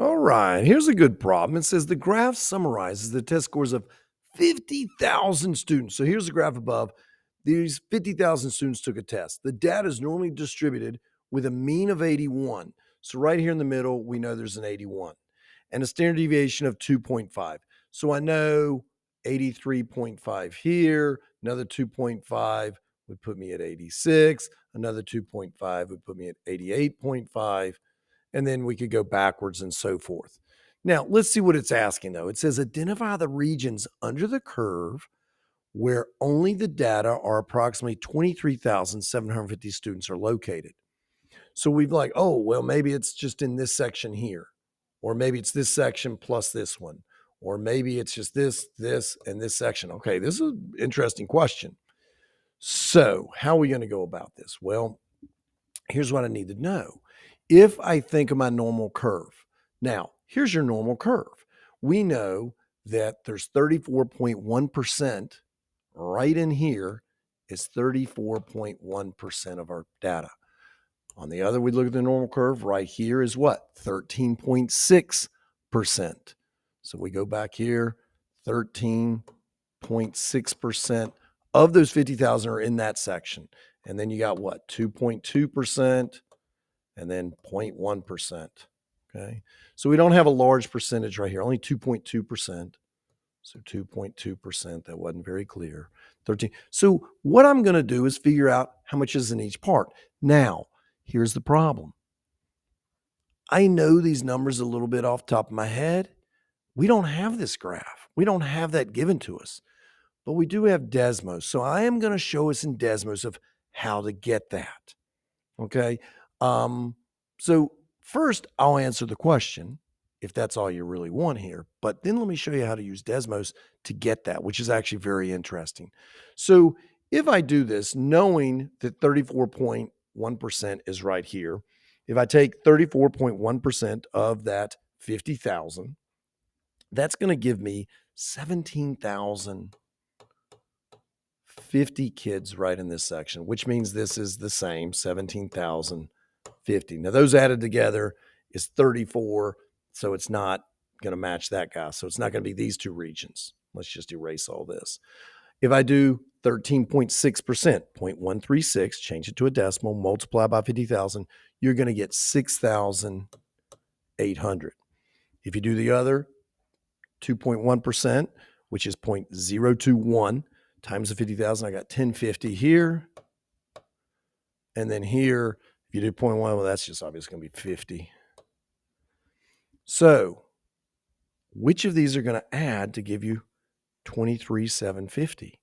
All right, here's a good problem. It says the graph summarizes the test scores of 50,000 students. So here's the graph above. These 50,000 students took a test. The data is normally distributed with a mean of 81. So right here in the middle, we know there's an 81 and a standard deviation of 2.5. So I know 83.5 here, another 2.5 would put me at 86, another 2.5 would put me at 88.5, and then we could go backwards and so forth. Now, let's see what it's asking though. It says identify the regions under the curve where only the data are approximately 23,750 students are located. So we've like, oh, well, maybe it's just in this section here, or maybe it's this section plus this one, or maybe it's just this, and this section. Okay, this is an interesting question. So, how are we going to go about this? Well, here's what I need to know. If I think of my normal curve, now here's your normal curve. We know that there's 34.1% right in here is 34.1% of our data. On the other, we look at the normal curve right here is what? 13.6%. So we go back here, 13.6% of those 50,000 are in that section. And then you got what? 2.2% and then 0.1%. Okay. So we don't have a large percentage right here, only 2.2%. So 2.2%, that wasn't very clear. 13. So what I'm going to do is figure out how much is in each part. Now, here's the problem. I know these numbers a little bit off the top of my head. We don't have this graph. We don't have that given to us, but we do have Desmos. So I am going to show us in Desmos of how to get that. Okay. So first I'll answer the question if that's all you really want here, but then let me show you how to use Desmos to get that, which is actually very interesting. So if I do this, knowing that 34.1% is right here, if I take 34.1% of that 50,000, that's going to give me 17,050 kids right in this section, which means this is the same 17,050. Now, those added together is 34, so it's not going to match that guy. So it's not going to be these two regions. Let's just erase all this. If I do 13.6%, 0.136, change it to a decimal, multiply by 50,000, you're going to get 6,800. If you do the other 2.1%, which is 0.021 times the 50,000, I got 1050 here. And then here, if you do 0.1, well, that's just obviously going to be 50. So which of these are going to add to give you 23,750?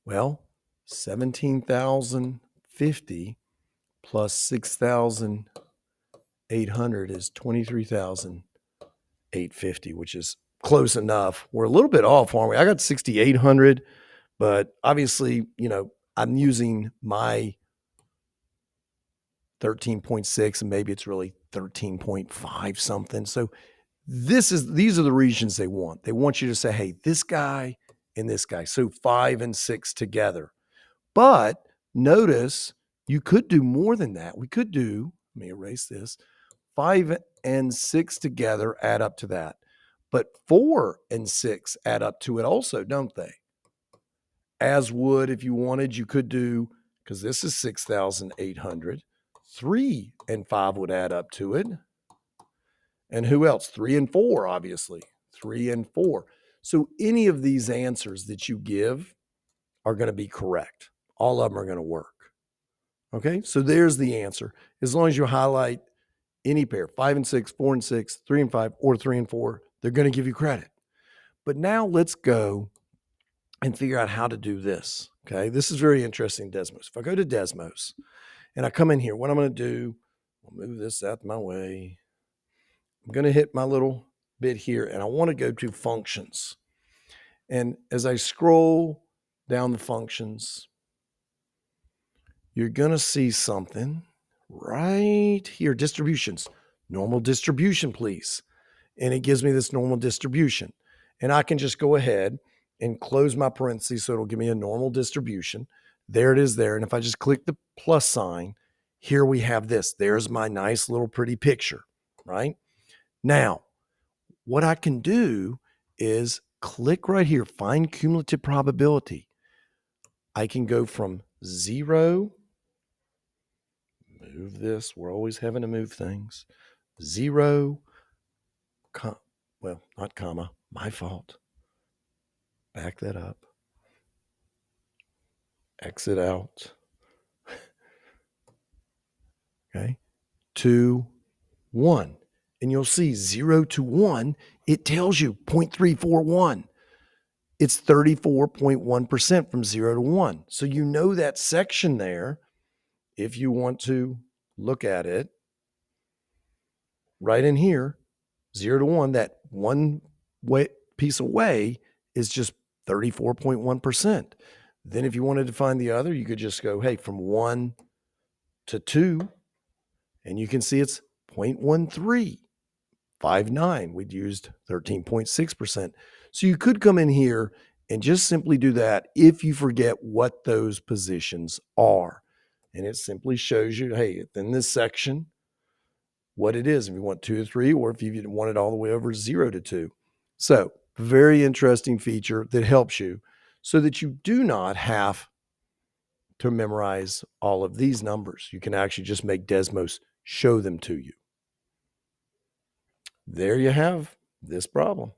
Well, 17,050 plus 6,800 is 23,850, which is close enough. We're a little bit off, aren't we? I got 6,800, but obviously, I'm using my 13.6 and maybe it's really 13.5 something. So these are the regions they want. They want you to say, hey, this guy and this guy. So 5 and 6 together. But notice you could do more than that. We could do, let me erase this, 5 and 6 together add up to that. But 4 and 6 add up to it also, don't they? As would, if you wanted, you could do, because this is 6,800, 3 and 5 would add up to it. And who else? 3 and 4, obviously. 3 and 4. So any of these answers that you give are going to be correct. All of them are going to work. Okay, so there's the answer. As long as you highlight any pair, 5 and 6, 4 and 6, 3 and 5, or 3 and 4, they're going to give you credit. But now let's go and figure out how to do this. Okay, this is very interesting, Desmos. If I go to Desmos and I come in here, what I'm going to do, I'll move this out of my way. I'm going to hit my little bit here and I want to go to functions. And as I scroll down the functions, you're going to see something right here, distributions, normal distribution, please. And it gives me this normal distribution. And I can just go ahead and close my parentheses so it'll give me a normal distribution. There it is there. And if I just click the plus sign, here we have this. There's my nice little pretty picture, right? Now, what I can do is click right here, find cumulative probability. I can go from 0, move this. We're always having to move things. 0, well, not comma, my fault. Back that up. Exit out. Okay. 2, 1. And you'll see 0 to 1, it tells you 0.341. It's 34.1% from 0 to 1. So you know that section there, if you want to look at it, right in here, 0 to 1, that one piece away is just 34.1%. Then if you wanted to find the other, you could just go, hey, from 1 to 2, and you can see it's 0.1359. We'd used 13.6%. So you could come in here and just simply do that if you forget what those positions are. And it simply shows you, hey, in this section, what it is, if you want 2 to 3, or if you want it all the way over 0 to 2. So very interesting feature that helps you so that you do not have to memorize all of these numbers. You can actually just make Desmos show them to you. There you have this problem.